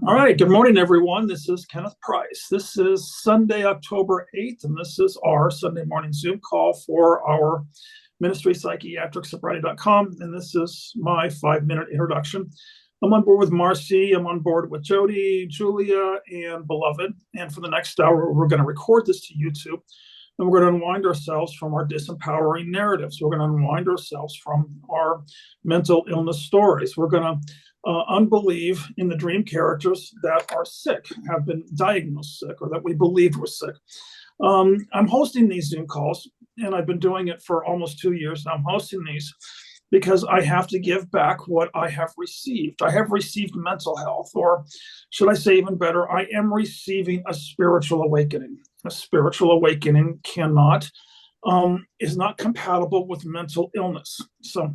All right, good morning, everyone. This is Kenneth Price. This is Sunday, October 8th, and this is our Sunday morning Zoom call for our ministry, Psychiatric, sobriety.com, and this is my 5-minute introduction. I'm on board with Marcy, I'm on board with Jody, Julia, and Beloved, and for the next hour, we're going to record this to YouTube, and we're going to unwind ourselves from our disempowering narratives. We're going to unwind ourselves from our mental illness stories. We're going to unbelieve in the dream characters that are sick, have been diagnosed sick, or that we believed were sick. I'm hosting these Zoom calls, and I've been doing it for almost 2 years now. I'm hosting these because I have to give back what I have received. I have received mental health, or should I say even better, I am receiving a spiritual awakening. A spiritual awakening is not compatible with mental illness. So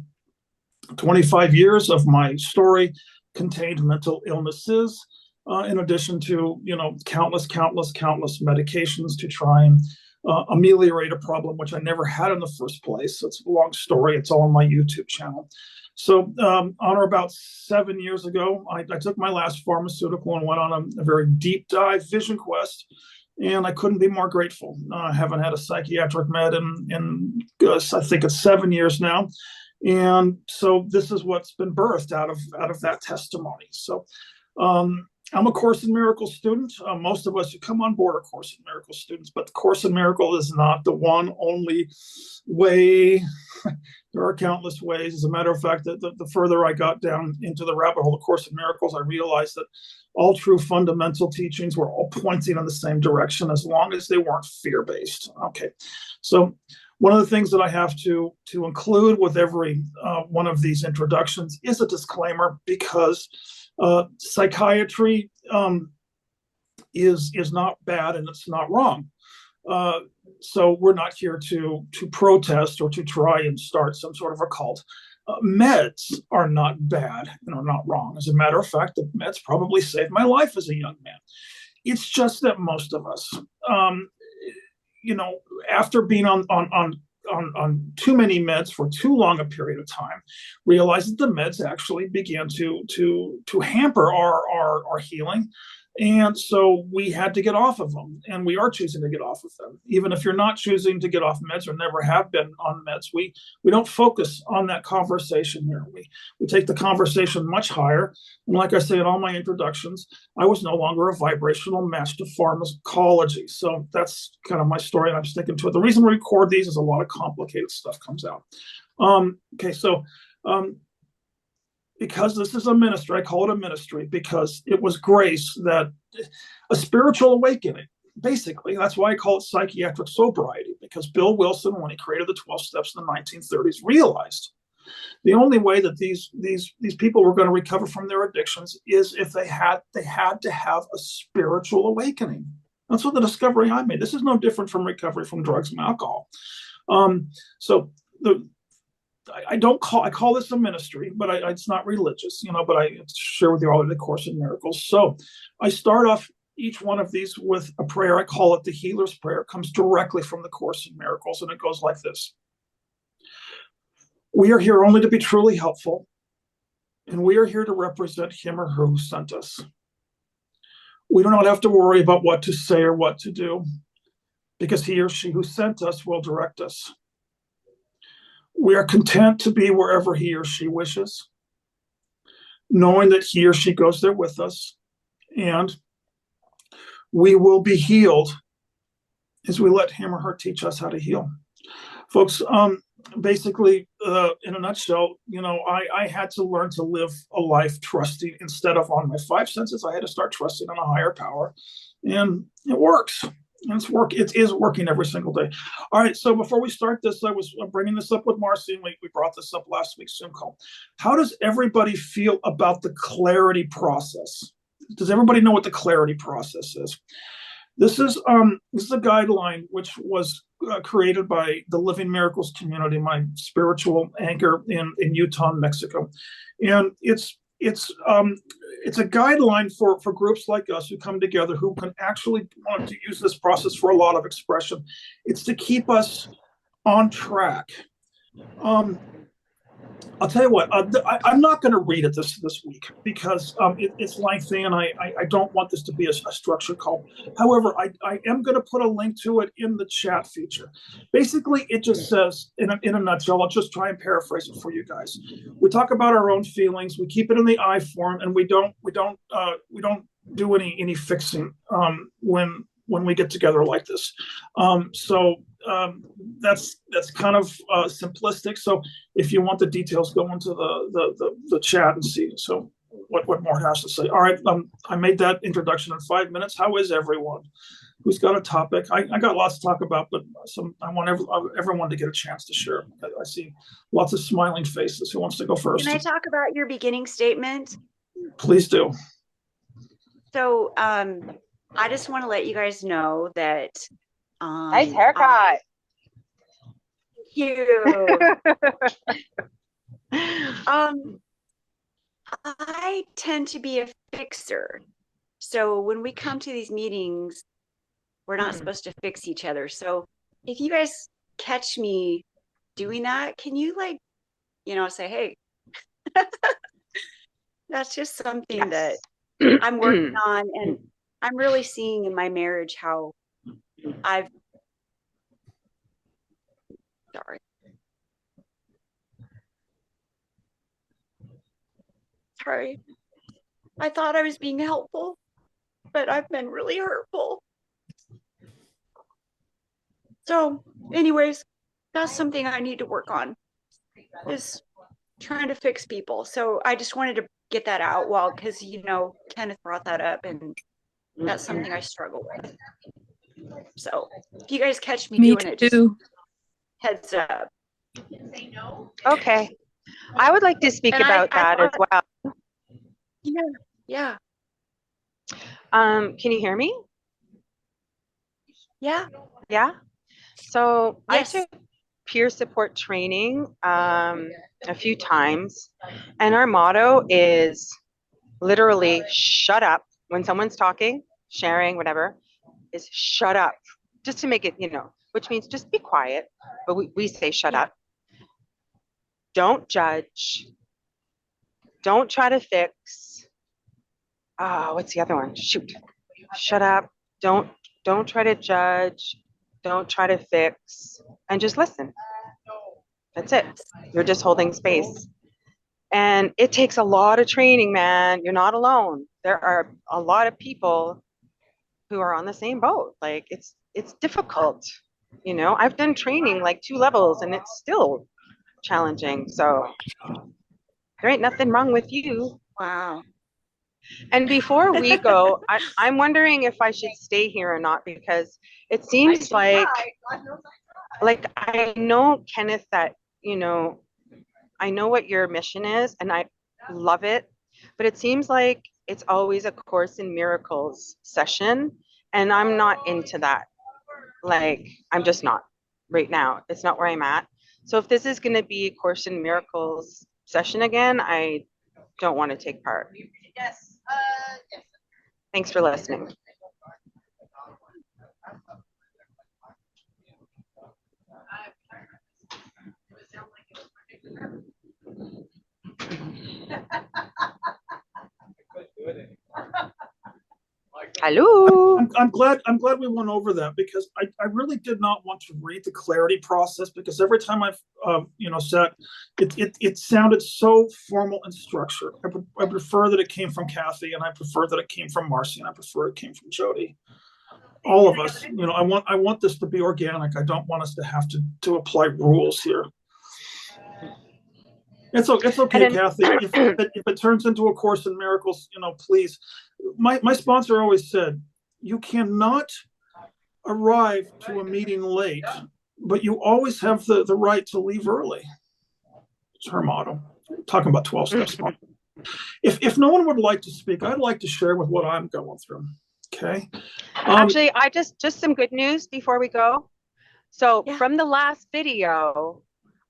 25 years of my story contained mental illnesses, in addition to, countless medications to try and ameliorate a problem which I never had in the first place. It's a long story. It's all on my YouTube channel. So on or about 7 years ago, I took my last pharmaceutical and went on a very deep dive vision quest. And I couldn't be more grateful. I haven't had a psychiatric med in I think it's 7 years now. And so this is what's been birthed out of that testimony. So I'm a Course in Miracles student. Most of us who come on board are Course in Miracles students, but the Course in Miracles is not the one only way. There are countless ways. As a matter of fact, the further I got down into the rabbit hole of Course in Miracles, I realized that all true fundamental teachings were all pointing in the same direction as long as they weren't fear-based. Okay, so one of the things that I have to include with every one of these introductions is a disclaimer, because psychiatry is not bad and it's not wrong. So we're not here to protest or to try and start some sort of a cult. Meds are not bad and are not wrong. As a matter of fact, the meds probably saved my life as a young man. It's just that most of us, after being on too many meds for too long a period of time, realized that the meds actually began to hamper our healing. And so we had to get off of them, and we are choosing to get off of them. Even if you're not choosing to get off meds or never have been on meds, we don't focus on that conversation here. We take the conversation much higher. And like I say in all my introductions, I was no longer a vibrational match to pharmacology. So that's kind of my story, and I'm sticking to it. The reason we record these is a lot of complicated stuff comes out. Because this is a ministry, I call it a ministry because it was grace, that a spiritual awakening. Basically, that's why I call it psychiatric sobriety, because Bill Wilson, when he created the 12 steps in the 1930s, realized the only way that these people were going to recover from their addictions is if they had to have a spiritual awakening. That's what the discovery I made. This is no different from recovery from drugs and alcohol. I call this a ministry, but it's not religious, but I share with you all of the Course in Miracles. So I start off each one of these with a prayer. I call it the Healer's Prayer. It comes directly from the Course in Miracles, and it goes like this. We are here only to be truly helpful, and we are here to represent him or her who sent us. We do not have to worry about what to say or what to do, because he or she who sent us will direct us. We are content to be wherever he or she wishes, knowing that he or she goes there with us, and we will be healed as we let him or her teach us how to heal. Folks, basically, in a nutshell, I had to learn to live a life trusting instead of on my five senses. I had to start trusting on a higher power, and it works. It is working every single day. All right, so before we start this, I was bringing this up with Marcy, and we brought this up last week's Zoom call. How does everybody feel about the clarity process? Does everybody know what the clarity process is? This is a guideline which was created by the Living Miracles community, my spiritual anchor in Utah, Mexico, and it's a guideline for groups like us who come together who can actually want to use this process for a lot of expression. It's to keep us on track. I'll tell you what, I'm not going to read it this week because it's lengthy and I don't want this to be a structured call. However, I am going to put a link to it in the chat feature. Basically, it just says, in a nutshell, I'll just try and paraphrase it for you guys. We talk about our own feelings, we keep it in the I form, and we don't do any fixing when we get together like this. That's kind of simplistic. So if you want the details, go into the chat and see. So what more has to say? All right, I made that introduction in 5 minutes. How is everyone? Who's got a topic? I got lots to talk about, but I want everyone to get a chance to share. I see lots of smiling faces. Who wants to go first? Can I talk about your beginning statement? Please do. So I just want to let you guys know that nice haircut. Thank you. I tend to be a fixer. So when we come to these meetings, we're not supposed to fix each other. So if you guys catch me doing that, can you say, hey, that's just something that I'm working on, and I'm really seeing in my marriage how sorry. I thought I was being helpful, but I've been really hurtful. So anyways, that's something I need to work on, is trying to fix people. So I just wanted to get that out because Kenneth brought that up, and that's something I struggle with. So if you guys catch me doing it, just heads up. Okay. I would like to speak about that as well. Yeah. Can you hear me? Yeah. So yes. I took peer support training a few times, and our motto is literally shut up when someone's talking, sharing, whatever, is shut up, just to make it, which means just be quiet, but we say shut up. Don't judge. Don't try to fix. What's the other one? Shoot. Shut up. Don't try to judge. Don't try to fix, and just listen. That's it. You're just holding space. And it takes a lot of training, man. You're not alone. There are a lot of people who are on the same boat. Like it's difficult. I've done training like 2 levels and it's still challenging. So there ain't nothing wrong with you. Wow. And before we go, I'm wondering if I should stay here or not, because it seems like I know, Kenneth, that, I know what your mission is and I love it, but it seems like it's always a Course in Miracles session, and I'm not into that. I'm just not right now. It's not where I'm at. So if this is going to be a Course in Miracles session again, I don't want to take part. Yes. Thanks for listening. Hello. I'm glad we went over that, because I really did not want to read the clarity process, because every time I've sat, it sounded so formal and structured. I prefer that it came from Kathy, and I prefer that it came from Marcy, and I prefer it came from Jody. All of us, I want this to be organic. I don't want us to have to apply rules here. It's okay, Kathy. If it turns into a Course in Miracles, please. My sponsor always said, you cannot arrive to a meeting late, but you always have the right to leave early. It's her motto. I'm talking about 12 steps. If no one would like to speak, I'd like to share with what I'm going through. Okay. Actually, I just some good news before we go. So from the last video,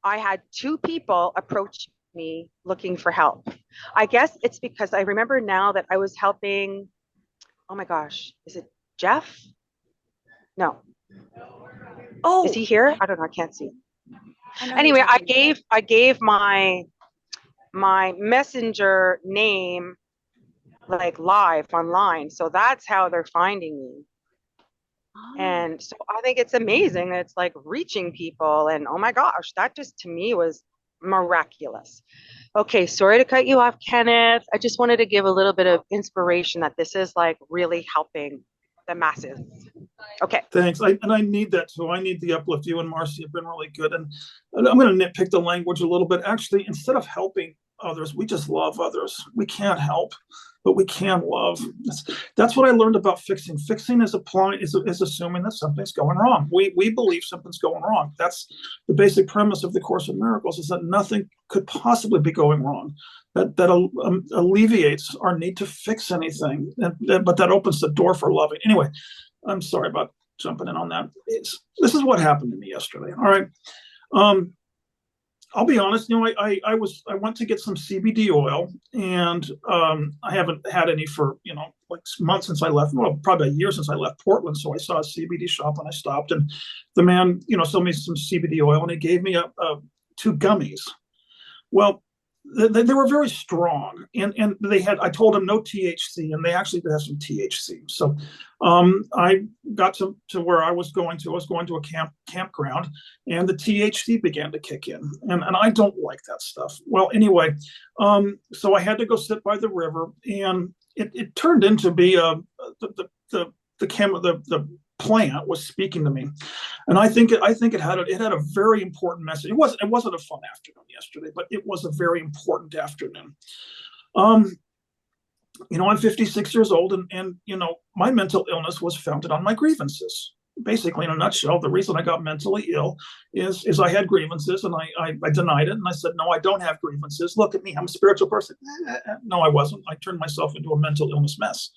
I had 2 people approach me looking for help. I guess it's because I remember now that I was helping. Oh my gosh, is it Jeff? No. Oh, is he here? I don't know. I can't see. Anyway, I gave my my messenger name like live online. So that's how they're finding me. And so I think it's amazing. It's like reaching people, and oh my gosh, that just to me was miraculous. Okay, sorry to cut you off, Kenneth. I just wanted to give a little bit of inspiration that this is like really helping the masses. Okay. Thanks. I need that too. I need the uplift. You and Marcy have been really good. And I'm going to nitpick the language a little bit. Actually, instead of helping others, we just love others. We can't help, but we can love. That's what I learned about fixing. Fixing is assuming that something's going wrong. We believe something's going wrong. That's the basic premise of the Course in Miracles, is that nothing could possibly be going wrong. That alleviates our need to fix anything, but that opens the door for loving. Anyway, I'm sorry about jumping in on that. This is what happened to me yesterday. All right. I'll be honest, I went to get some CBD oil, and I haven't had any for, like months since I left, well, probably a year since I left Portland. So I saw a CBD shop and I stopped, and the man, sold me some CBD oil, and he gave me two gummies. Well, they were very strong, and I told them no THC, and they actually did have some THC. So I got to where I was going to a campground, and the THC began to kick in, and I don't like that stuff. Well, anyway, so I had to go sit by the river, and it turned into be the plant was speaking to me, and I think it had a very important message. It wasn't a fun afternoon yesterday, but it was a very important afternoon. I'm 56 years old, and my mental illness was founded on my grievances. Basically, in a nutshell, the reason I got mentally ill is I had grievances, and I denied it, and I said, no, I don't have grievances. Look at me, I'm a spiritual person. No, I wasn't. I turned myself into a mental illness mess.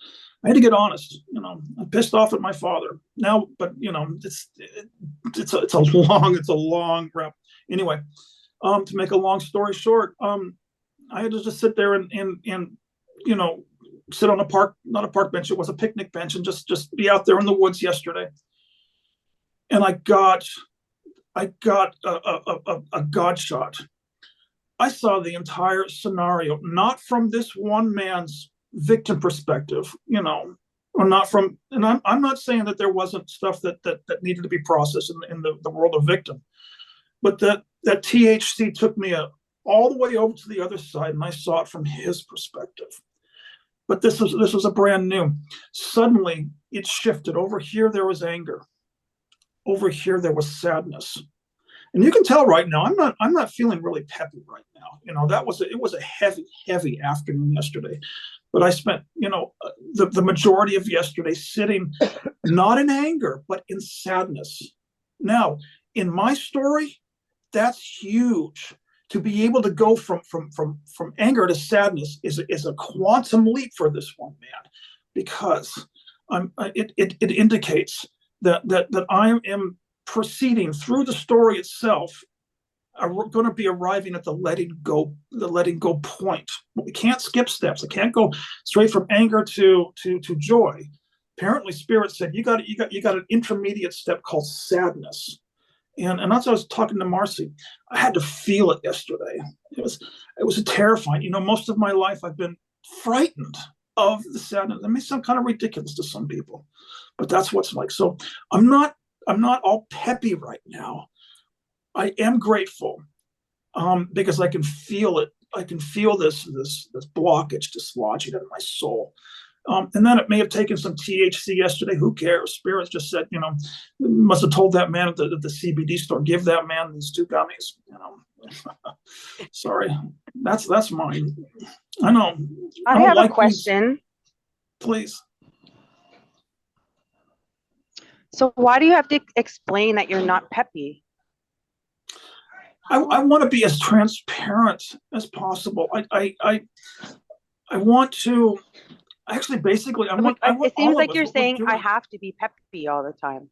I had to get honest. I'm pissed off at my father now, but it's a long rep. Anyway, to make a long story short, I had to just sit there and sit on not a park bench. It was a picnic bench, and just be out there in the woods yesterday. And I got a God shot. I saw the entire scenario, not from this one man's victim perspective, or not from, and I'm not saying that there wasn't stuff that needed to be processed in the world of victim, but that THC took me all the way over to the other side, and I saw it from his perspective. But this was a brand new. Suddenly it shifted. Over here there was anger. Over here there was sadness. And you can tell right now, I'm not feeling really peppy right now. It was a heavy afternoon yesterday. But I spent, the majority of yesterday sitting not in anger, but in sadness. Now, in my story, that's huge. To be able to go from anger to sadness is a quantum leap for this one man, because it indicates that I am proceeding through the story itself. Are going to be arriving at the letting go point. We can't skip steps. I can't go straight from anger to joy. Apparently, Spirit said you got an intermediate step called sadness, and that's what I was talking to Marcy. I had to feel it yesterday. It was terrifying. Most of my life I've been frightened of the sadness. That may sound kind of ridiculous to some people, but that's what it's like. So I'm not all peppy right now. I am grateful because I can feel it. I can feel this blockage dislodging in my soul. And then it may have taken some THC yesterday. Who cares? Spirits just said, must have told that man at the CBD store, give that man these two gummies. Sorry, that's mine. I know. I have a question. Please. So why do you have to explain that you're not peppy? I want to be as transparent as possible. I want to actually, basically, I want it seems like you're saying doing. I have to be peppy all the time.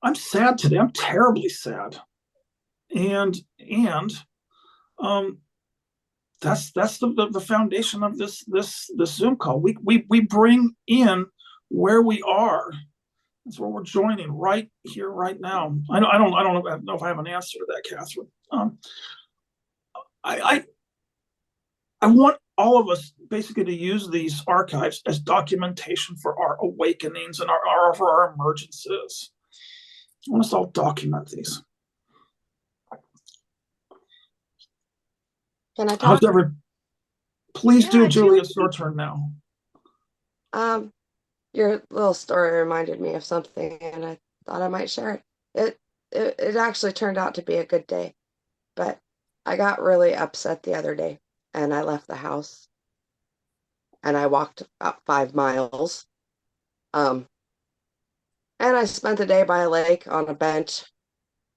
I'm sad today. I'm terribly sad, and that's the foundation of this Zoom call. We bring in where we are. That's where we're joining right here, right now. I don't know if I have an answer to that, Catherine. I want all of us basically to use these archives as documentation for our awakenings and for our emergences. I want us all document these. Can I How's talk? Please do, Yeah, Julie. It's your turn now. Your little story reminded me of something, and I thought I might share it. It actually turned out to be a good day, but I got really upset the other day, and I left the house, and I walked about 5 miles, and I spent the day by a lake on a bench,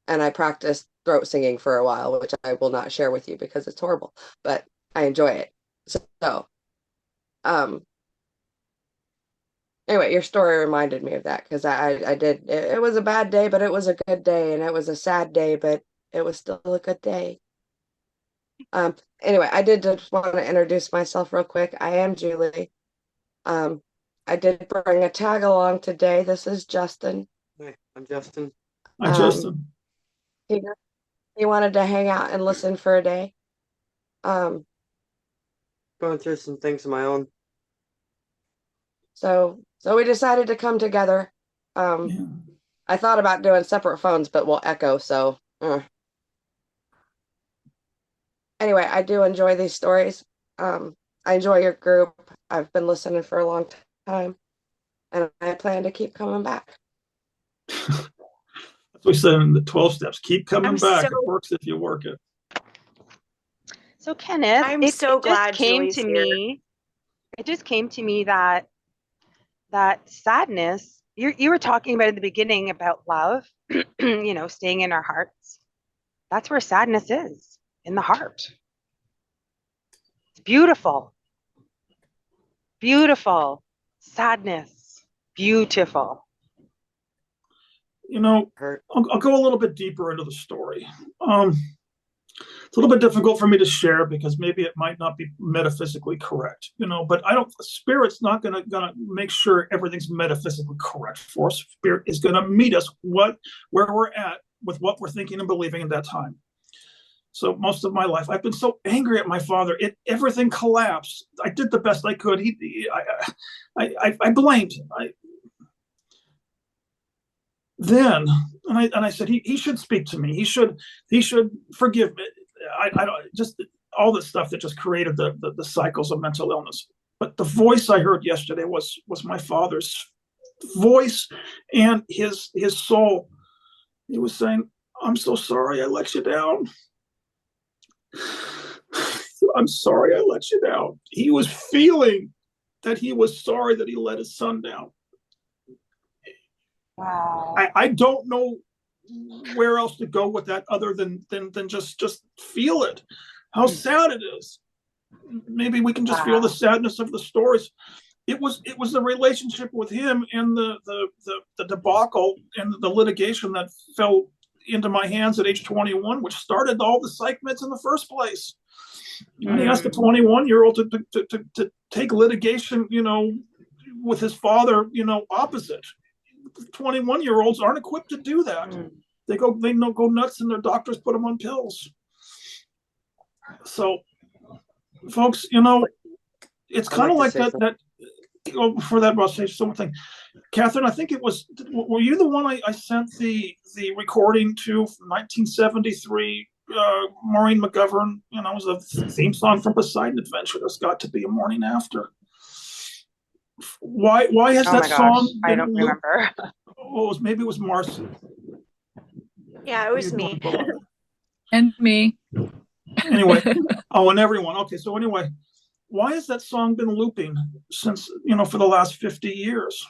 and I practiced throat singing for a while, which I will not share with you because it's horrible, but I enjoy it. So, um, anyway, your story reminded me of that because I did. It was a bad day, but it was a good day, and it was a sad day, but it was still a good day. Anyway, I did just want to introduce myself real quick. I am Julie. I did bring a tag along today. This is Justin. Hi, I'm Justin. Hi, Justin. He wanted to hang out and listen for a day. Um, Going through some things of my own. so we decided to come together. Yeah. I thought about doing separate phones, but we'll echo, so anyway, I do enjoy these stories. I enjoy your group. I've been listening for a long time, and I plan to keep coming back. That's what we said in the 12 steps. Keep coming I'm back. so- It works if you work it. So Kenneth, I'm so glad just came Julie's to here. me. It just came to me that sadness you were talking about at the beginning about love, staying in our hearts. That's where sadness is, in the heart. It's beautiful. Beautiful. Sadness. Beautiful. I'll go a little bit deeper into the story. It's a little bit difficult for me to share because maybe it might not be metaphysically correct, but Spirit's not gonna make sure everything's metaphysically correct for us. Spirit is gonna meet us where we're at with what we're thinking and believing at that time. So most of my life, I've been so angry at my father. Everything collapsed. I did the best I could. I blamed him. I said he should speak to me. He should forgive me. I don't just all the stuff that just created the cycles of mental illness. But the voice I heard yesterday was my father's voice and his soul. He was saying, "I'm so sorry I let you down. I'm sorry I let you down." He was feeling that he was sorry that he let his son down. Wow. I don't know where else to go with that other than just feel it. How sad it is. Maybe we can just feel the sadness of the stories. It was the relationship with him and the debacle and the litigation that fell into my hands at age 21, which started all the psych meds in the first place. And he asked a 21-year-old to take litigation, with his father, opposite. 21-year-olds aren't equipped to do that. They go nuts and their doctors put them on pills. So, folks, it's kind of like that. Before that, I'll say something. Catherine, I think it was. Were you the one I sent the recording to 1973? Maureen McGovern. It was a theme song from Poseidon Adventure. There's got to be a morning after. Why has that song? I don't remember. Maybe it was Marcy. Yeah, it was me. And me. Anyway, and everyone. Okay, so anyway, why has that song been looping since, for the last 50 years?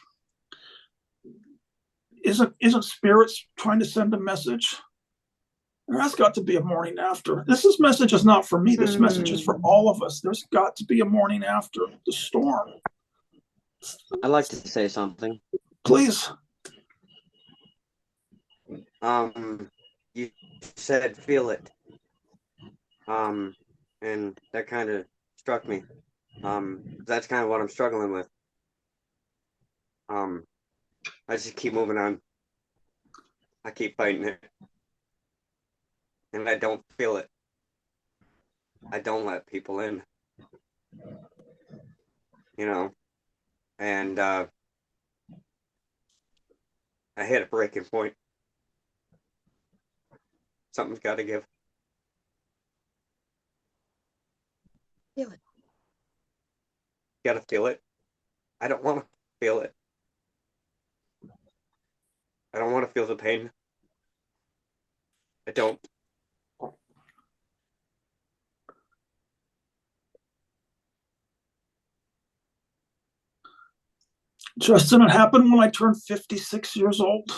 Isn't spirits trying to send a message? There has got to be a morning after. This message is not for me. This message is for all of us. There's got to be a morning after the storm. I'd like to say something. Please. You said feel it. And that kind of struck me. That's kind of what I'm struggling with. I just keep moving on. I keep fighting it. And I don't feel it. I don't let people in, you know, and I hit a breaking point. Something's got to give. Feel it. Got to feel it. I don't want to feel it. I don't want to feel the pain. I don't. Justin, it happened when I turned 56 years old.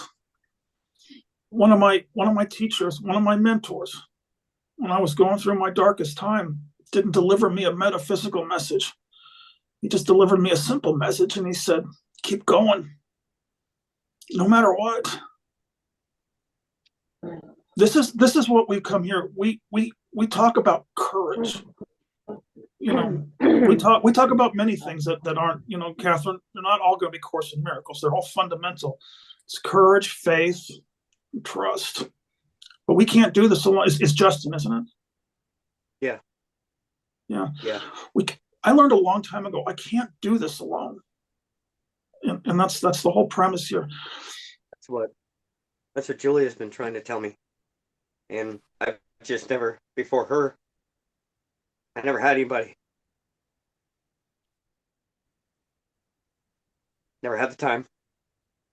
One of my teachers, one of my mentors, when I was going through my darkest time, didn't deliver me a metaphysical message. He just delivered me a simple message, and he said, "Keep going, no matter what." This is what we've come here. We talk about courage. You know, we talk about many things that aren't, you know, Catherine, they're not all going to be Course in Miracles. They're all fundamental. It's courage, faith, trust. But we can't do this alone. It's Justin, isn't it? Yeah. Yeah. Yeah. I learned a long time ago, I can't do this alone. And that's the whole premise here. That's what Julia's been trying to tell me. And I've just never, before her, I never had anybody. Never had the time.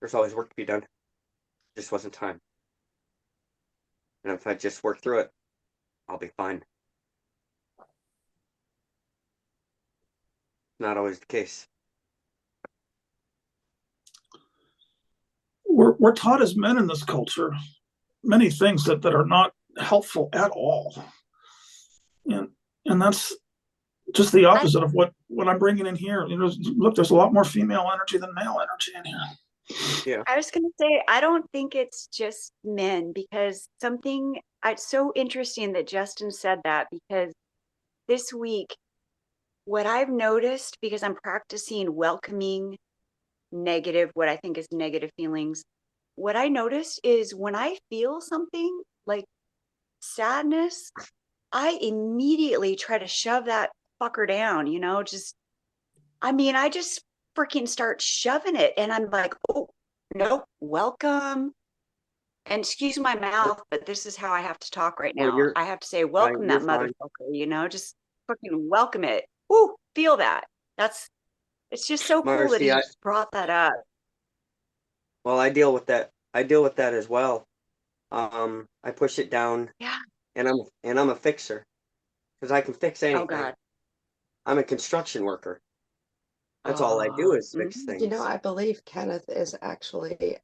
There's always work to be done. Just wasn't time. And if I just work through it, I'll be fine. Not always the case. We're taught as men in this culture many things that are not helpful at all. And that's just the opposite of what I'm bringing in here. You know, look, there's a lot more female energy than male energy in here. Yeah. I was going to say, I don't think it's just men, because it's so interesting that Justin said that, because this week, what I've noticed, because I'm practicing welcoming what I think is negative feelings, what I noticed is when I feel something like sadness, I immediately try to shove that fucker down, you know, I just freaking start shoving it. And I'm like, oh, nope, welcome. And excuse my mouth, but this is how I have to talk right now. Well, I have to say, welcome that fine. motherfucker, you know, just freaking welcome it. Ooh, feel that. It's just so cool that Marcy, he just brought that up. Well, I deal with that. I deal with that as well. I push it down. Yeah. And I'm a fixer, because I can fix anything. Oh God. I'm a construction worker. That's all I do is fix things. You know, I believe Kenneth is actually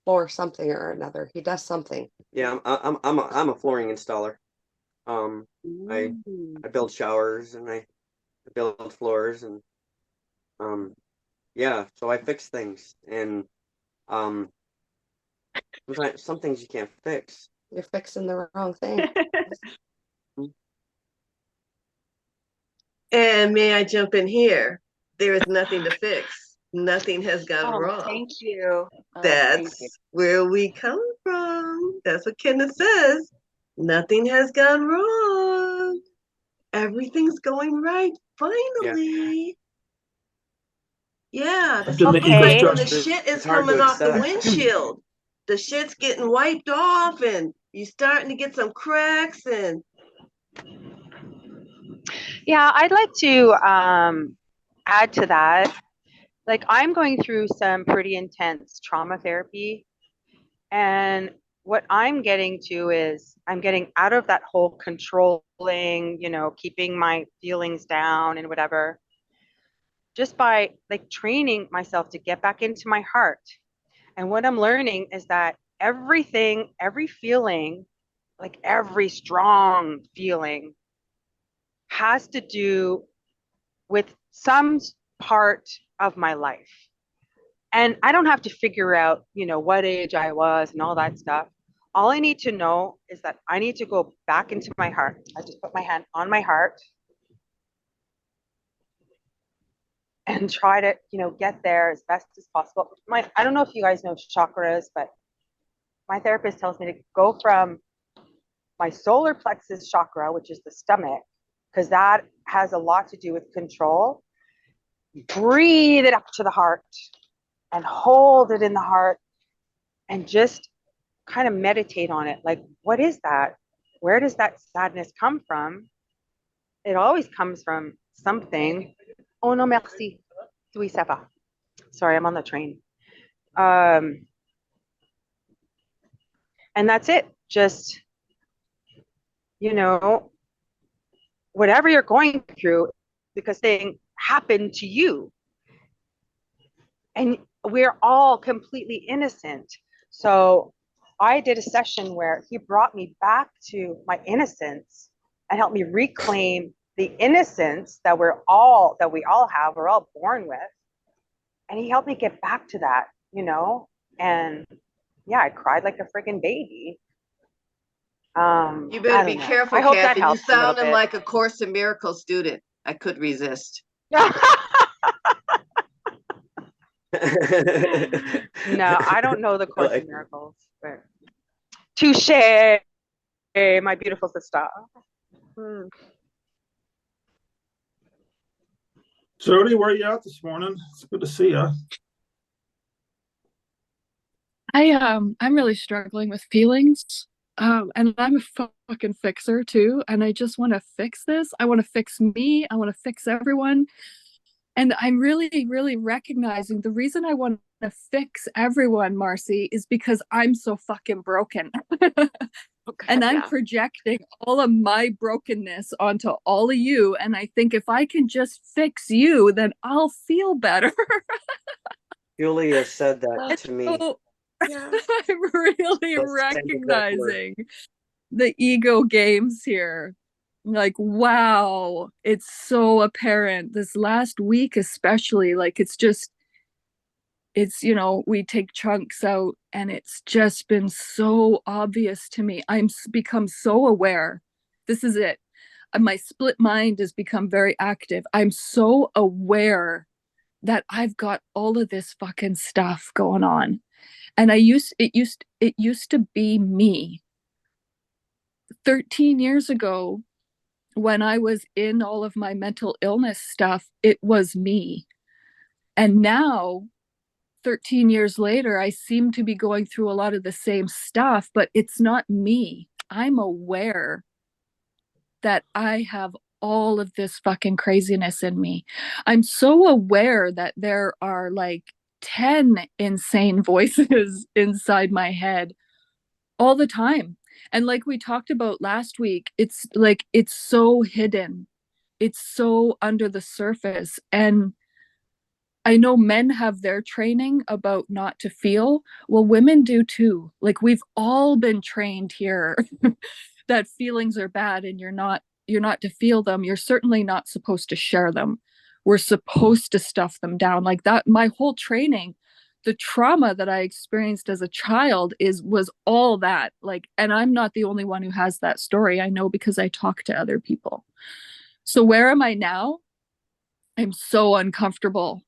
for something or another. He does something. Yeah, I'm a flooring installer. I build showers, and I build floors, and yeah, so I fix things, and sometimes some things you can't fix. You're fixing the wrong thing. And may I jump in here? There is nothing to fix. Nothing has gone wrong. Thank you. That's where we come from. That's what Kenneth says. Nothing has gone wrong. Everything's going right. Finally. Yeah. It's like when the shit is coming off the windshield. The shit's getting wiped off, and you're starting to get some cracks. And yeah, I'd like to add to that. Like, I'm going through some pretty intense trauma therapy, and what I'm getting to is I'm getting out of that whole controlling, you know, keeping my feelings down and whatever, just by like training myself to get back into my heart. And what I'm learning is that everything, every feeling, like every strong feeling, has to do with some part of my life. And I don't have to figure out, you know, what age I was and all that stuff. All I need to know is that I need to go back into my heart. I just put my hand on my heart and try to, you know, get there as best as possible. I don't know if you guys know chakras, but my therapist tells me to go from my solar plexus chakra, which is the stomach, because that has a lot to do with control. Breathe it up to the heart and hold it in the heart and just kind of meditate on it. Like, what is that? Where does that sadness come from? It always comes from something. Oh no, merci. Oui, ça va. Sorry, I'm on the train. And that's it. Just, you know, whatever you're going through, because thing happened to you. And we're all completely innocent. So I did a session where he brought me back to my innocence and helped me reclaim the innocence that we all have, we're all born with. And he helped me get back to that, you know? And yeah, I cried like a freaking baby. You better be careful, I hope that Kathy. You helps a little sounded bit. like a Course in Miracles student. I could resist. No, I don't know the Course in Miracles. But... Touche, my beautiful sister. Jody, where are you at this morning? It's good to see you. I'm really struggling with feelings. And I'm a fucking fixer too. And I just want to fix this. I want to fix me. I want to fix everyone. And I'm really, really recognizing the reason I want to fix everyone, Marcy, is because I'm so fucking broken. And I'm projecting all of my brokenness onto all of you. And I think if I can just fix you, then I'll feel better. Julia said that to me. So, I'm really recognizing the ego games here. Like, wow, it's so apparent this last week, especially. Like, it's, you know, we take chunks out and it's just been so obvious to me. I'm become so aware. This is it. My split mind has become very active. I'm so aware that I've got all of this fucking stuff going on. And it used to be me. 13 years ago, when I was in all of my mental illness stuff, it was me. And now, 13 years later, I seem to be going through a lot of the same stuff, but it's not me. I'm aware that I have all of this fucking craziness in me. I'm so aware that there are like 10 insane voices inside my head all the time. And like we talked about last week, it's like, it's so hidden. It's so under the surface. And I know men have their training about not to feel. Well, women do too. Like, we've all been trained here that feelings are bad and you're not to feel them. You're certainly not supposed to share them. We're supposed to stuff them down. Like that, my whole training, the trauma that I experienced as a child was all that. Like, and I'm not the only one who has that story. I know because I talk to other people. So where am I now? I'm so uncomfortable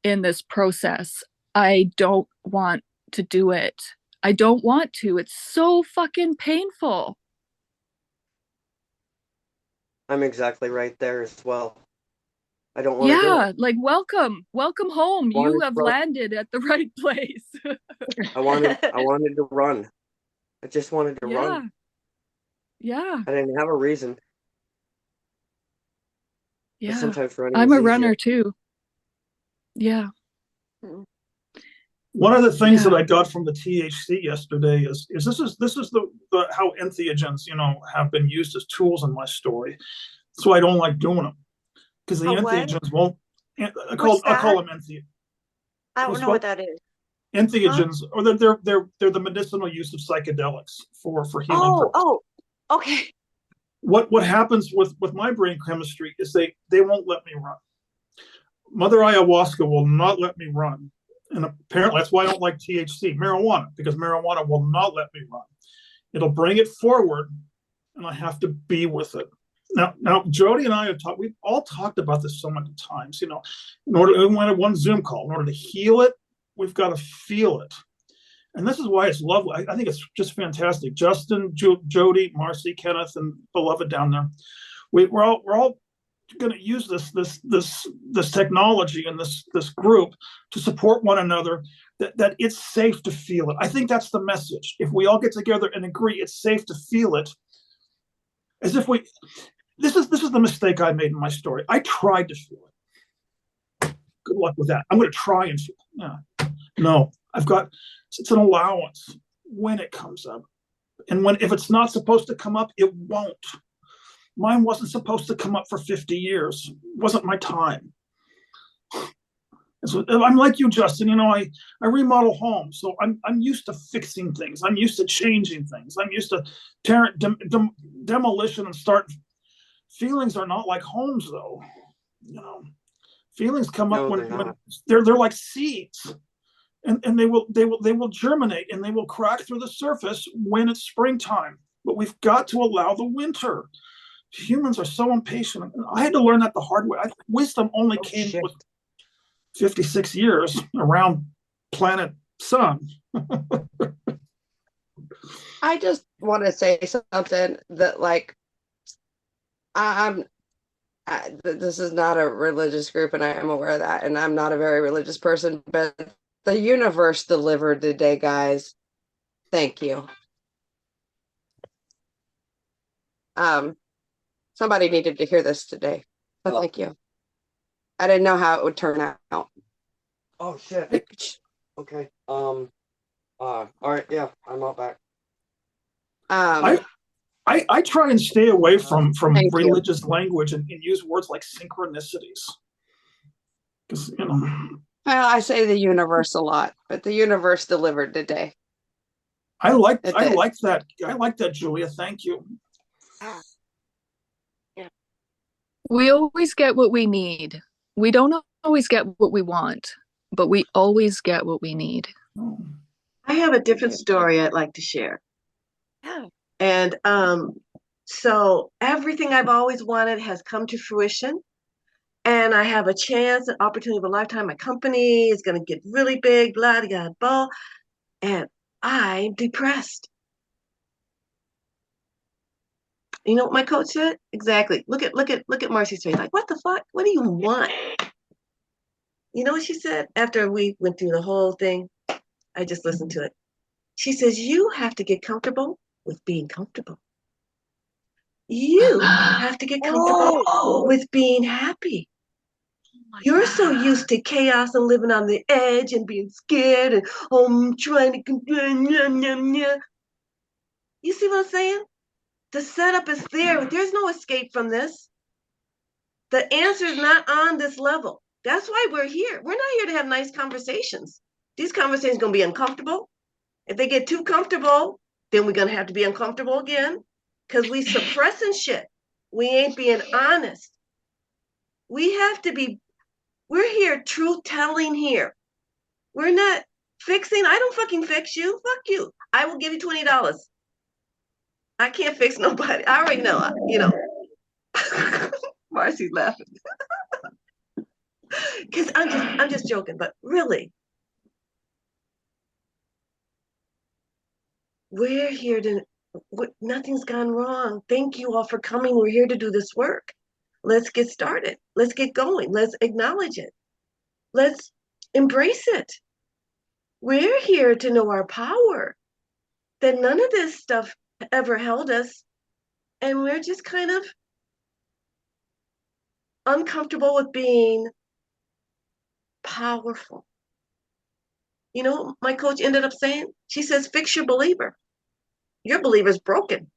in this process. I don't want to do it. I don't want to. It's so fucking painful. I'm exactly right there as well. I don't want to do it. Like, welcome home. You have landed at the right place. I wanted to run. I just wanted to run. Yeah. I didn't have a reason. Yeah. Sometimes running I'm a easier. runner too. Yeah. One of the things that I got from the THC yesterday is this is the how entheogens, you know, have been used as tools in my story. So I don't like doing them because the entheogens won't. I call them entheogens. I don't know what that is. Entheogens, or they're the medicinal use of psychedelics for healing purposes. Oh, okay. What happens with my brain chemistry is they won't let me run. Mother ayahuasca will not let me run. And apparently that's why I don't like THC, marijuana, because marijuana will not let me run. It'll bring it forward and I have to be with it. Now Jody and I have talked, we've all talked about this so many times, you know, we went on one Zoom call, in order to heal it, we've got to feel it. And this is why it's lovely. I think it's just fantastic. Justin, Jody, Marcy, Kenneth, and beloved down there. We're all going to use this technology and this group to support one another. That it's safe to feel it. I think that's the message. If we all get together and agree it's safe to feel it, as if we. This is the mistake I made in my story. I tried to feel it. Good luck with that. I'm going to try and feel it. Yeah. No, it's an allowance when it comes up. And if it's not supposed to come up, it won't. Mine wasn't supposed to come up for 50 years. It wasn't my time. So I'm like you, Justin. I remodel homes, so I'm used to fixing things. I'm used to changing things. I'm used to demolition and start. Feelings are not like homes, though. Feelings come up when they're like seeds. And they will germinate and they will crack through the surface when it's springtime. But we've got to allow the winter. Humans are so impatient. I had to learn that the hard way. Wisdom only came with 56 years around planet Sun. I just want to say something that, like, this is not a religious group, and I am aware of that, and I'm not a very religious person, but the universe delivered today, guys. Thank you. Somebody needed to hear this today, but thank you. I didn't know how it would turn out. Oh shit. Okay. All right. Yeah, I'm all back. I try and stay away from religious language and use words like synchronicities. Because well, I say the universe a lot, but the universe delivered today. I like that. I like that, Julia. Thank you. Yeah. We always get what we need. We don't always get what we want, but we always get what we need. I have a different story I'd like to share. Yeah. And so everything I've always wanted has come to fruition. And I have a chance, an opportunity of a lifetime. My company is going to get really big, blah, blah, blah. And I'm depressed. You know what my coach said? Exactly. Look at Marcy's face. Like, what the fuck? What do you want? You know what she said? After we went through the whole thing, I just listened to it. She says, you have to get comfortable with being comfortable. You have to get comfortable with being happy. You're so used to chaos and living on the edge and being scared and I'm trying to You see what I'm saying? The setup is there. There's no escape from this. The answer is not on this level. That's why we're here. We're not here to have nice conversations. These conversations are going to be uncomfortable. If they get too comfortable, then we're going to have to be uncomfortable again because we suppressing shit. We ain't being honest. We have to be, we're here truth telling here. We're not fixing. I don't fucking fix you. Fuck you. I will give you $20. I can't fix nobody. I already know, Marcy's laughing. Because I'm just joking, but really, we're here to, nothing's gone wrong. Thank you all for coming. We're here to do this work. Let's get started. Let's get going. Let's acknowledge it. Let's embrace it. We're here to know our power, that none of this stuff ever held us. And we're just kind of uncomfortable with being powerful. You know what my coach ended up saying? She says, fix your believer. Your believer's broken.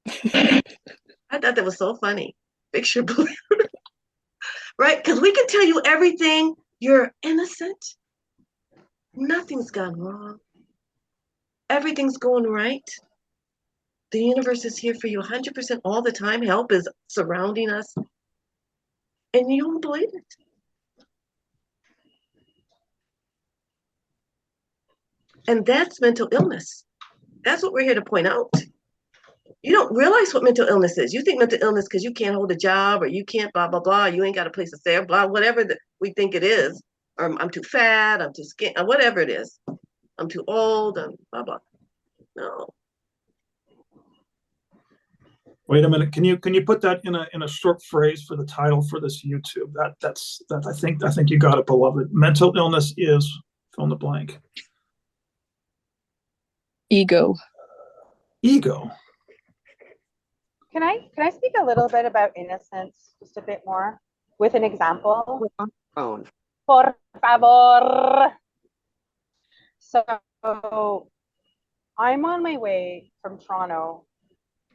I thought that was so funny. Fix your believer. Right? Because we can tell you everything. You're innocent. Nothing's gone wrong. Everything's going right. The universe is here for you 100% all the time. Help is surrounding us. And you don't believe it. And that's mental illness. That's what we're here to point out. You don't realize what mental illness is. You think mental illness because you can't hold a job or you can't blah, blah, blah. You ain't got a place to stay, blah, whatever we think it is. Or I'm too fat, I'm too skinny, whatever it is. I'm too old, and blah blah. No. Wait a minute. Can you put that in a short phrase for the title for this YouTube? That's I think you got it, beloved. Mental illness is fill in the blank. Ego. Ego. Can I speak a little bit about innocence, just a bit more, with an example? Phone. Por favor. So I'm on my way from Toronto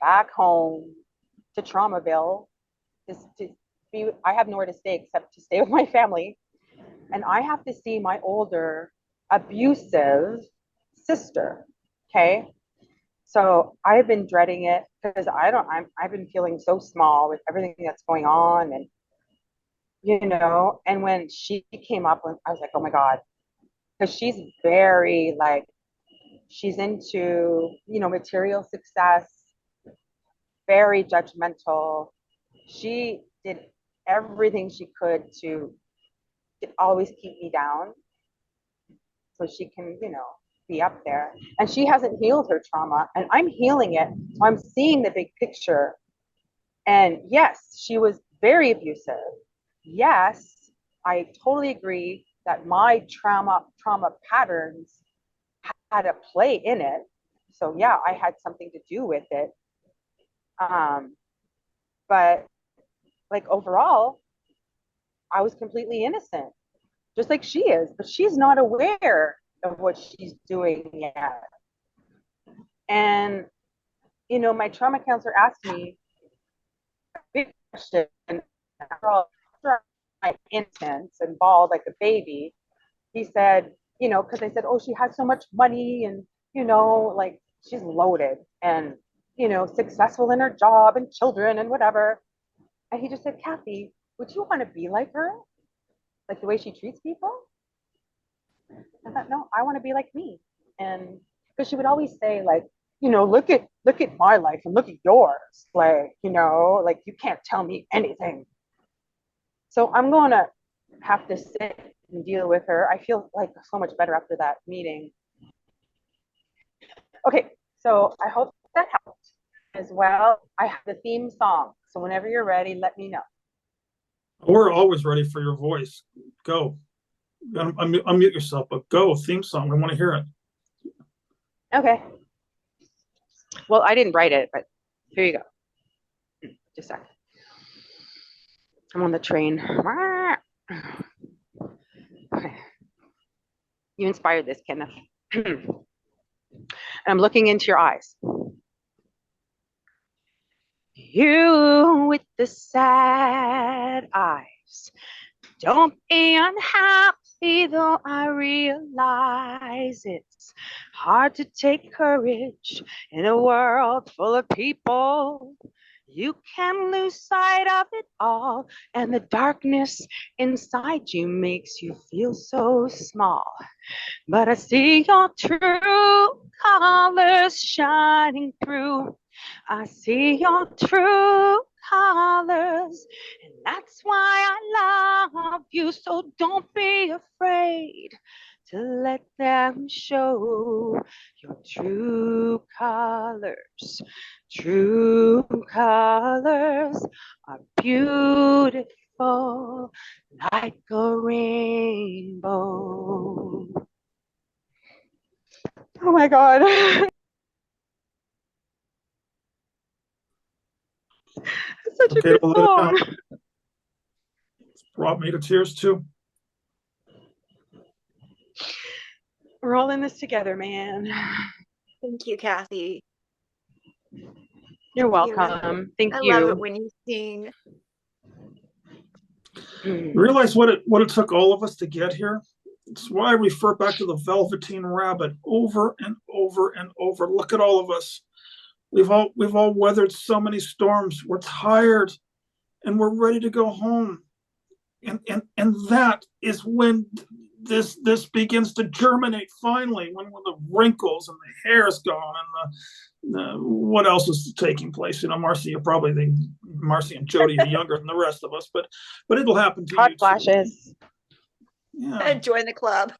back home to Traumaville. I have nowhere to stay except to stay with my family. And I have to see my older, abusive sister. Okay. So I've been dreading it because I've been feeling so small with everything that's going on. And, and when she came up, I was like, oh my God, because she's very she's into, material success, very judgmental. She did everything she could to always keep me down so she can, be up there. And she hasn't healed her trauma, and I'm healing it. So I'm seeing the big picture. And yes, she was very abusive. Yes, I totally agree that my trauma patterns had a play in it. So yeah, I had something to do with it. But overall, I was completely innocent, just like she is, but she's not aware of what she's doing yet. And, my trauma counselor asked me a big question after my innocence and bawled like a baby. He said, because I said, oh, she has so much money and, she's loaded and, successful in her job and children and whatever. And he just said, Kathy, would you want to be like her? Like the way she treats people? I thought, no, I want to be like me. And because she would always say, look at my life and look at yours. You can't tell me anything. So I'm going to have to sit and deal with her. I feel so much better after that meeting. Okay, so I hope that helped as well. I have the theme song. So whenever you're ready, let me know. We're always ready for your voice. Go. Unmute yourself, but go. Theme song. We want to hear it. Okay. Well, I didn't write it, but here you go. Just a second. I'm on the train. Okay. You inspired this, Kenneth. And I'm looking into your eyes. You with the sad eyes. Don't be unhappy, though I realize it's hard to take courage in a world full of people. You can lose sight of it all, and the darkness inside you makes you feel so small. But I see your true colors shining through. I see your true colors, and that's why I love you. So don't be afraid to let them show your true colors. True colors are beautiful like a rainbow. Oh my God. It's such a good song. It's brought me to tears too. We're all in this together, man. Thank you, Kathy. You're welcome. Thank you. I love it when you sing. You realize what it took all of us to get here? It's why I refer back to the Velveteen Rabbit over and over and over. Look at all of us. We've all weathered so many storms. We're tired and we're ready to go home. And that is when this begins to germinate finally, when the wrinkles and the hair's gone and the what else is taking place? Marcy, you probably think Marcy and Jody are younger than the rest of us, but it'll happen to Hot you flashes. too. Yeah. Join the club.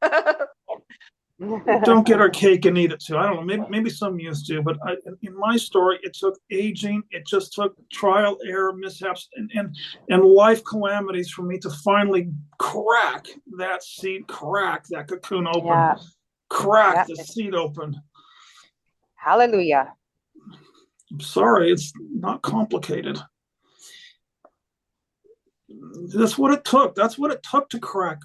don't get our cake and eat it too. I don't know. Maybe some youth do, but in my story, it took aging. It just took trial, error, mishaps, and life calamities for me to finally crack that seed, crack that cocoon open, Yeah. crack Yeah. the seed open. Hallelujah. I'm sorry, it's not complicated. That's what it took. That's what it took to crack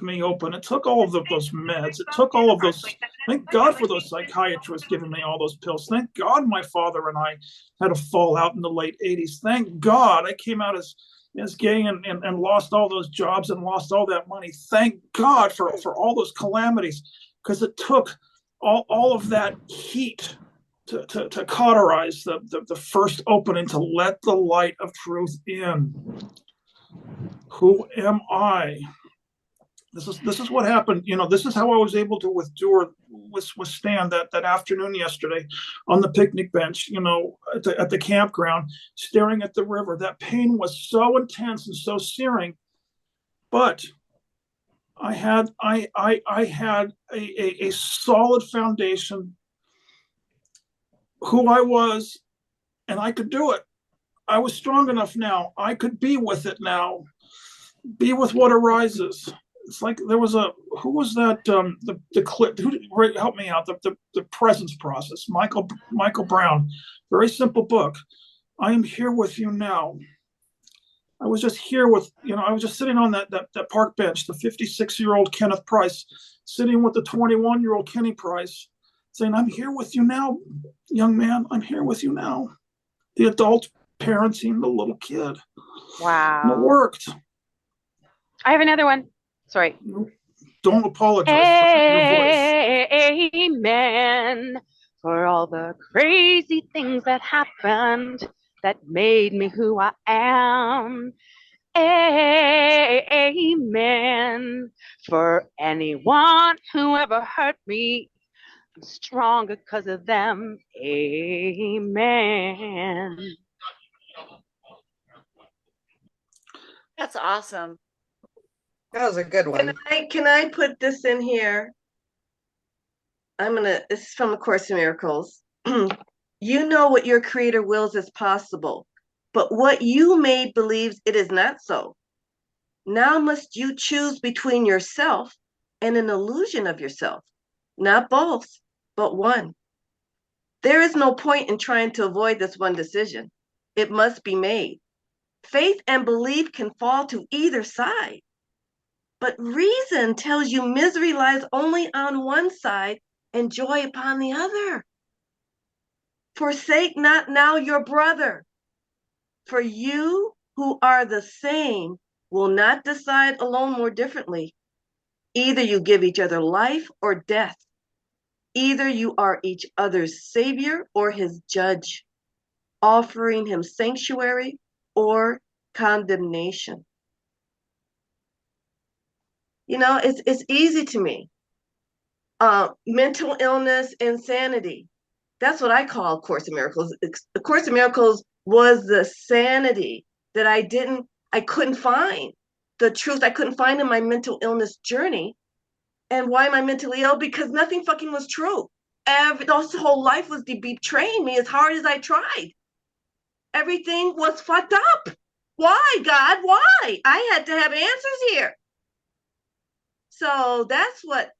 me open. It took all of those meds. It took all of those. Thank God for those psychiatrists giving me all those pills. Thank God my father and I had a fallout in the late 80s. Thank God I came out as gay and lost all those jobs and lost all that money. Thank God for all those calamities, because it took all of that heat to cauterize the first opening, to let the light of truth in. Who am I? This is what happened. This is how I was able to withstand that afternoon yesterday on the picnic bench, at the campground, staring at the river. That pain was so intense and so searing, but I had a solid foundation, who I was, and I could do it. I was strong enough now. I could be with it now, be with what arises. It's like there was who was that? The clip. Help me out? The presence process. Michael Brown. Very simple book. I am here with you now. I was just here with, I was just sitting on that park bench, the 56-year-old Kenneth Price, sitting with the 21-year-old Kenny Price, saying, I'm here with you now, young man. I'm here with you now. The adult parenting the little kid. Wow. And it worked. I have another one. Sorry. Don't apologize for your voice. Amen for all the crazy things that happened that made me who I am. Amen for anyone who ever hurt me. I'm stronger because of them. Amen. That's awesome. That was a good one. Can I put this in here? This is from A Course in Miracles. You know what your creator wills is possible, but what you made believes it is not so. Now must you choose between yourself and an illusion of yourself, not both, but one. There is no point in trying to avoid this one decision. It must be made. Faith and belief can fall to either side, but reason tells you misery lies only on one side and joy upon the other. Forsake not now your brother, for you who are the same will not decide alone more differently. Either you give each other life or death. Either you are each other's savior or his judge, offering him sanctuary or condemnation. It's easy to me. Mental illness, insanity. That's what I call Course in Miracles. The Course in Miracles was the sanity that I couldn't find. The truth I couldn't find in my mental illness journey. And why am I mentally ill? Because nothing fucking was true. This whole life was betraying me as hard as I tried. Everything was fucked up. Why, God? Why? I had to have answers here. So that's what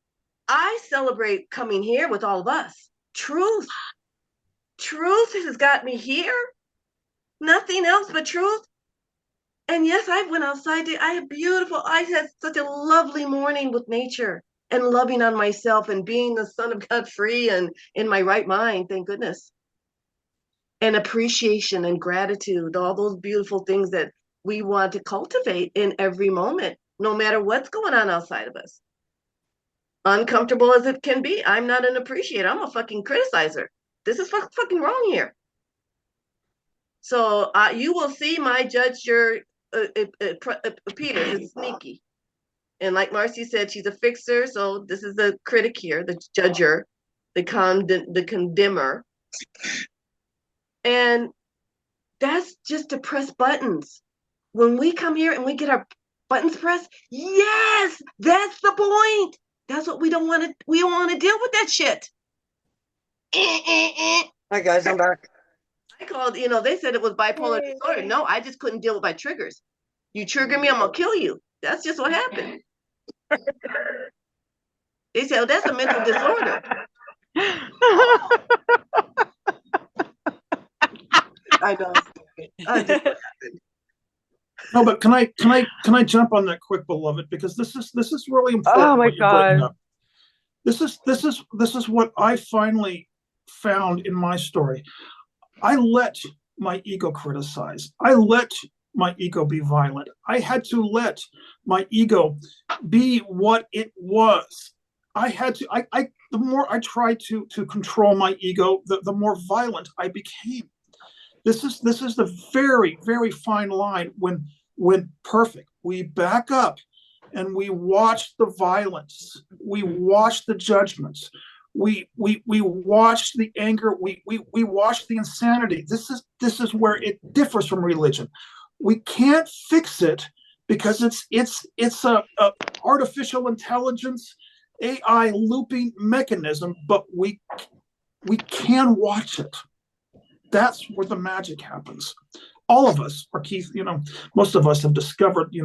I celebrate coming here with all of us. Truth. Truth has got me here. Nothing else but truth. And yes, I went outside. I had such a lovely morning with nature and loving on myself and being the son of God, free and in my right mind, thank goodness. And appreciation and gratitude, all those beautiful things that we want to cultivate in every moment, no matter what's going on outside of us. Uncomfortable as it can be, I'm not an appreciator. I'm a fucking criticizer. This is fucking wrong here. So you will see my judge appear. It's sneaky. And like Marcy said, she's a fixer. So this is the critic here, the judger, the condemner. And that's just to press buttons. When we come here and we get our buttons pressed, yes, that's the point. That's what we don't want to. We don't want to deal with that shit. Hi guys, I'm back. I called. They said it was bipolar disorder. No, I just couldn't deal with my triggers. You trigger me, I'm gonna kill you. That's just what happened. They said, oh, that's a mental disorder. I know. I just, No, but can I jump on that quick, beloved? Because this is really important. Oh my what you're bringing God. up. This is what I finally found in my story. I let my ego criticize. I let my ego be violent. I had to let my ego be what it was. I had to. The more I tried to control my ego, the more violent I became. This is the very, very fine line when perfect. We back up and we watch the violence. We watch the judgments. We watch the anger. We watch the insanity. This is where it differs from religion. We can't fix it because it's a artificial intelligence AI looping mechanism, but we can watch it. That's where the magic happens. All of us, or Keith, most of us have discovered,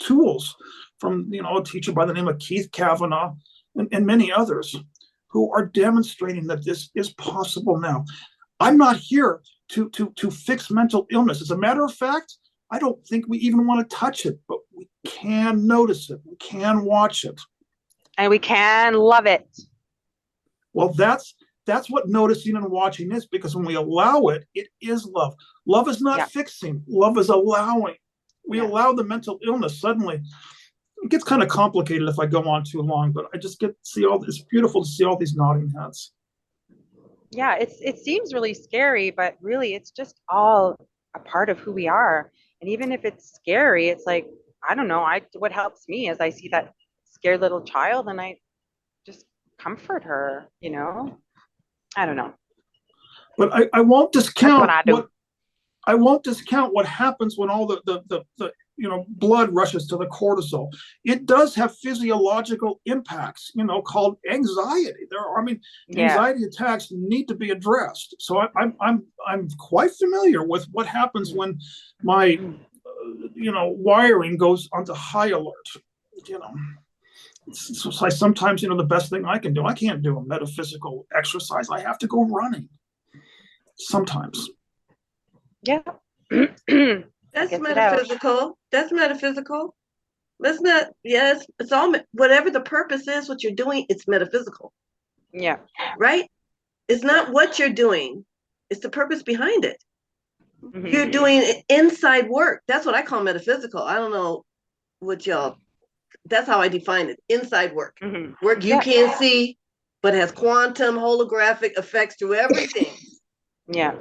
tools from, a teacher by the name of Keith Kavanaugh and many others who are demonstrating that this is possible now. I'm not here to fix mental illness. As a matter of fact, I don't think we even want to touch it, but we can notice it. We can watch it. And we can love it. Well, that's what noticing and watching is, because when we allow it, it is love. Love is not fixing. Love is allowing. We allow the mental illness. Suddenly, it gets kind of complicated if I go on too long, but I just get to see it's beautiful to see all these nodding heads. Yeah, it seems really scary, but really it's just all a part of who we are. And even if it's scary, it's like, I don't know, what helps me is I see that scared little child and I just comfort her, I don't know. But I won't discount That's what I won't discount what happens when all the blood rushes to the cortisol. It does have physiological impacts, called anxiety. Anxiety attacks need to be addressed. So I'm quite familiar with what happens when my wiring goes onto high alert. So sometimes, the best thing I can do, I can't do a metaphysical exercise. I have to go running sometimes. Yeah. that's metaphysical. That's metaphysical. That's not, yes, it's all, whatever the purpose is, what you're doing, it's metaphysical. Yeah. Right? It's not what you're doing. It's the purpose behind it. Mm-hmm. You're doing inside work. That's what I call metaphysical. I don't know what y'all, that's how I define it. Inside work. Mm-hmm. Work you can't see, but has quantum holographic effects to everything. Yeah.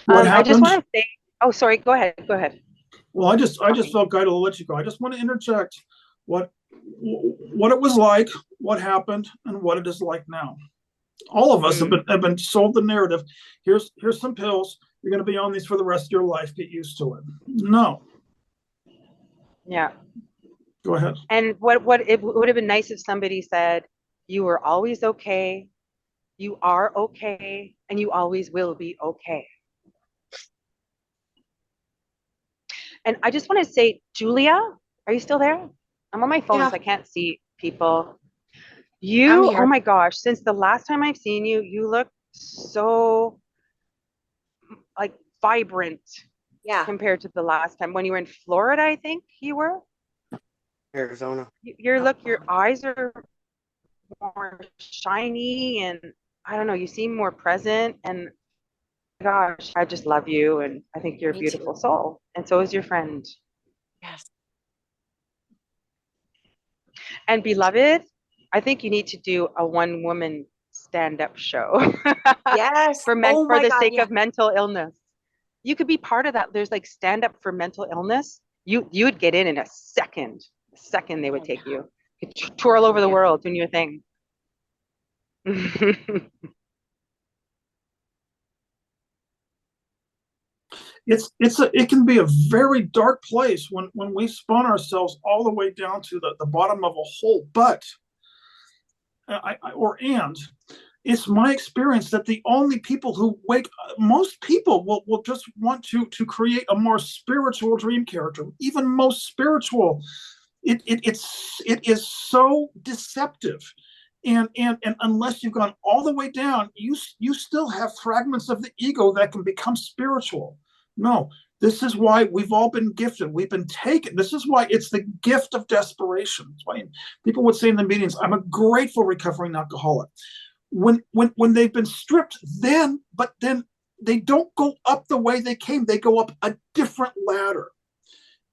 I just want to say, oh, sorry, go ahead. Well, I just felt guided to let you go. I just want to interject what it was like, what happened, and what it is like now. All of us have been sold the narrative. Here's some pills. You're going to be on these for the rest of your life. Get used to it. No. Yeah. Go ahead. And what it would have been nice if somebody said, you were always okay, you are okay, and you always will be okay. And I just want to say, Julia, are you still there? I'm on my phone, so I can't see people. Oh my gosh, since the last time I've seen you, you look so like vibrant compared to the last time when you were in Florida, I think you were. Arizona. Your eyes are more shiny and I don't know, you seem more present, and gosh, I just love you and I think you're a beautiful soul, and so is your friend. Yes. And beloved, I think you need to do a one-woman stand-up show. Yes. for the sake of mental illness. You could be part of that. There's like stand-up for mental illness. You would get in a second. A second they would take you. You could tour all over the world doing your thing. it can be a very dark place when we spun ourselves all the way down to the bottom of a hole. But it's my experience that the only people who most people will just want to create a more spiritual dream character. Even most spiritual, it is so deceptive. And unless you've gone all the way down, you still have fragments of the ego that can become spiritual. No, this is why we've all been gifted. We've been taken. This is why it's the gift of desperation. That's why people would say in the meetings, I'm a grateful recovering alcoholic. When they've been stripped, then they don't go up the way they came. They go up a different ladder.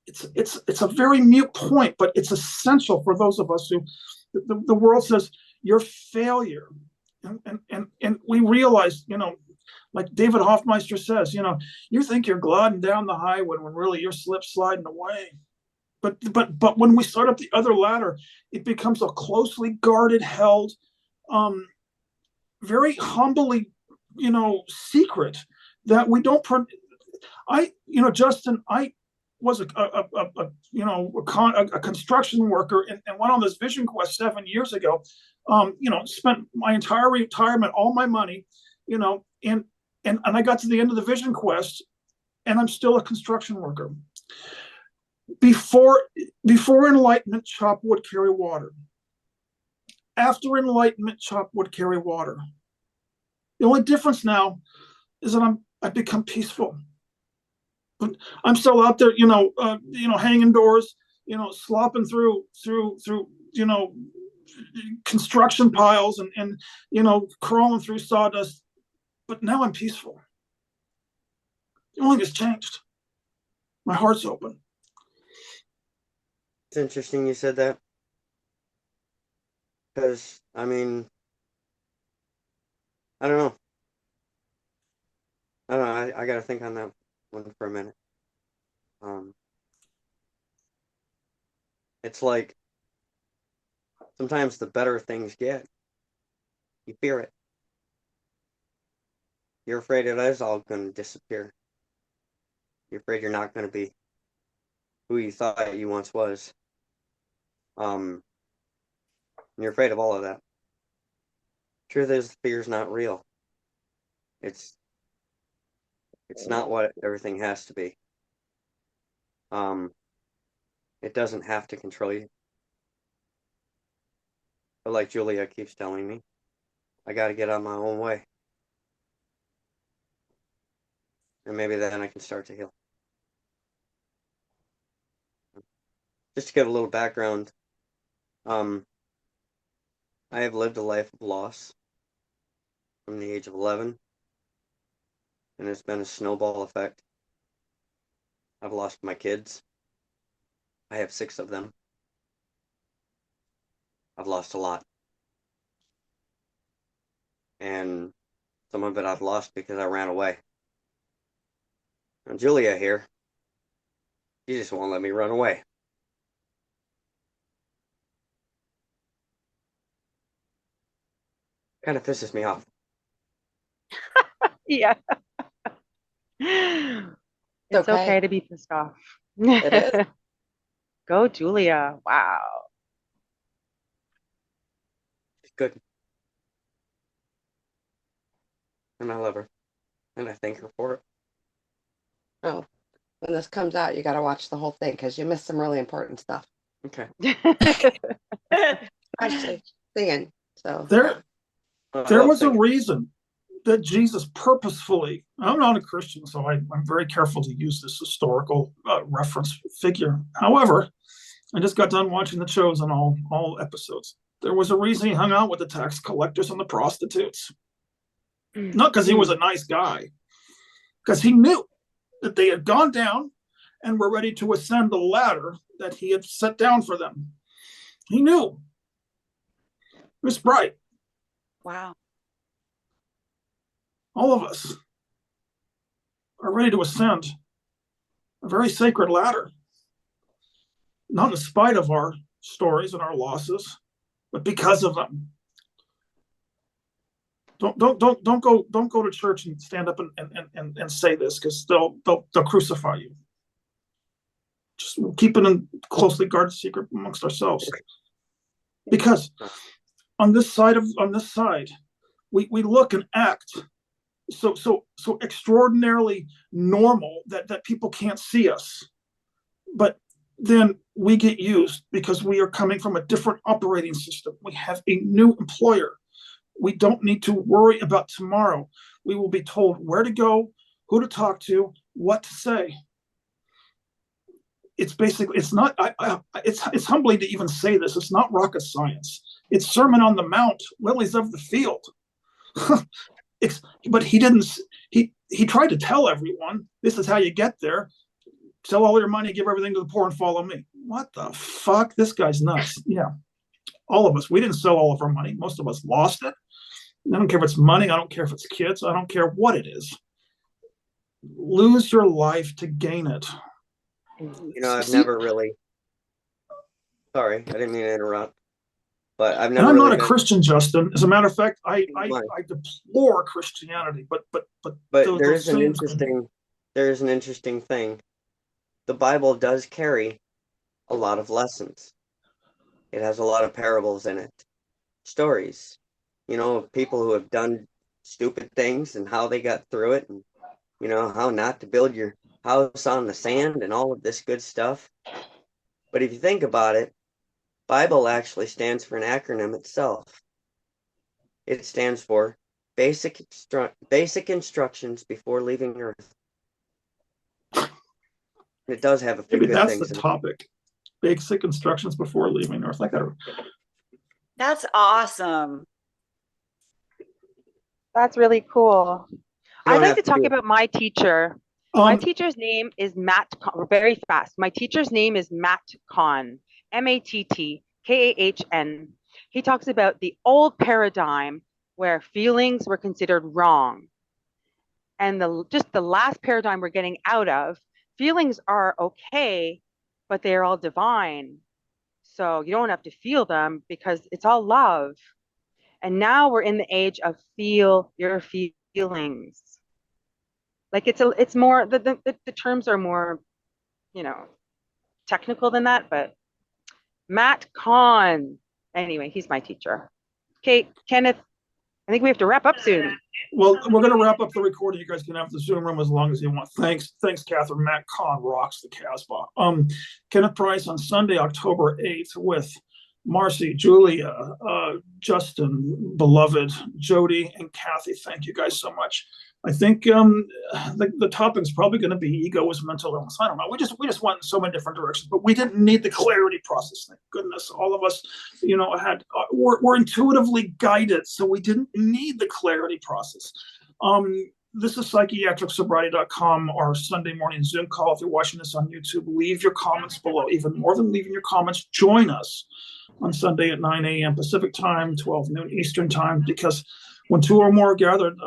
It's a very mute point, but it's essential for those of us who the world says you're failure. And we realize, like David Hoffmeister says, you think you're gliding down the highway when really you're sliding away. But when we start up the other ladder, it becomes a closely guarded, held, very humbly, secret that we don't. Justin, I was a construction worker and went on this vision quest 7 years ago. Spent my entire retirement, all my money, and I got to the end of the vision quest, and I'm still a construction worker. Before enlightenment, chop wood, carry water. After enlightenment, chop wood, carry water. The only difference now is that I've become peaceful. But I'm still out there, hanging doors, slopping through, construction piles and crawling through sawdust. But now I'm peaceful. The only thing has changed. My heart's open. It's interesting you said that. Because, I don't know. I got to think on that one for a minute. It's like sometimes the better things get, you fear it. You're afraid it is all going to disappear. You're afraid you're not going to be who you thought you once was. You're afraid of all of that. Truth is, fear's not real. It's not what everything has to be. It doesn't have to control you. But like Julia keeps telling me, I got to get on my own way. And maybe then I can start to heal. Just to give a little background, I have lived a life of loss from the age of 11. And it's been a snowball effect. I've lost my kids. I have 6 of them. I've lost a lot. And some of it I've lost because I ran away. And Julia here, she just won't let me run away. Kind of pisses me off. Yeah. It's okay to be pissed off. It is. Go, Julia. Wow. She's good. And I love her. And I thank her for it. Oh, when this comes out, you got to watch the whole thing because you missed some really important stuff. Okay. Actually, singing. So There Well, was a thank you. reason that Jesus purposefully, I'm not a Christian, so I'm very careful to use this historical reference figure. However, I just got done watching The Chosen, all episodes. There was a reason he hung out with the tax collectors and the prostitutes. Not because he was a nice guy, because he knew that they had gone down and were ready to ascend the ladder that he had set down for them. He knew. It was bright. Wow. All of us are ready to ascend a very sacred ladder, not in spite of our stories and our losses, but because of them. Don't go to church and stand up and say this, because they'll crucify you. Just keep it a closely guarded secret amongst ourselves, because on this side, we look and act so extraordinarily normal that people can't see us, but then we get used because we are coming from a different operating system. We have a new employer. We don't need to worry about tomorrow. We will be told where to go, who to talk to, what to say. It's basically, it's not, it's humbling to even say this. It's not rocket science. It's Sermon on the Mount, lilies of the field. But he tried to tell everyone, this is how you get there. Sell all your money, give everything to the poor, and follow me. What the fuck? This guy's nuts. Yeah. All of us, we didn't sell all of our money. Most of us lost it. I don't care if it's money. I don't care if it's kids. I don't care what it is. Lose your life to gain it. You know, I've never really. Sorry, I didn't mean to interrupt. But I've never. And I'm really not a Christian, Justin. As a matter of fact, I deplore Christianity. But there is an interesting thing. The Bible does carry a lot of lessons. It has a lot of parables in it, stories, you know, of people who have done stupid things and how they got through it, and you know how not to build your house on the sand and all of this good stuff. But if you think about it, Bible actually stands for an acronym itself. It stands for basic instructions before leaving Earth. It does have a few maybe good that's things. the topic. Basic instructions before leaving Earth. That's awesome. That's really cool. You I'd don't like have to to talk do it. about my teacher. My teacher's name is Matt. Very fast. My teacher's name is Matt Kahn. Mattkahn. He talks about the old paradigm where feelings were considered wrong, and just the last paradigm we're getting out of. Feelings are okay, but they're all divine. So you don't have to feel them because it's all love. And now we're in the age of feel your feelings. Like it's more, the terms are more, you know, technical than that, but Matt Kahn. Anyway, he's my teacher. Okay, Kenneth, I think we have to wrap up soon. Well, we're going to wrap up the recording. You guys can have the Zoom room as long as you want. Thanks, Catherine. Matt Kahn rocks the Casbah. Kenneth Price on Sunday, October 8th with Marcy, Julia, Justin, beloved, Jody, and Kathy. Thank you guys so much. I think the topic is probably going to be ego as mental illness. I don't know. We just went in so many different directions, but we didn't need the clarity process. Thank goodness. All of us, you know, were intuitively guided, so we didn't need the clarity process. This is psychiatricsobriety.com, our Sunday morning Zoom call. If you're watching this on YouTube, leave your comments below. Even more than leaving your comments, join us on Sunday at 9 a.m. Pacific time, 12 noon Eastern time, because when two or more are gathered,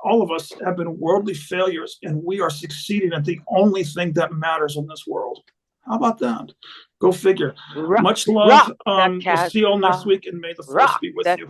all of us have been worldly failures, and we are succeeding at the only thing that matters in this world. How about that? Go figure. Much love. We'll see you all next week, and may the force be with you.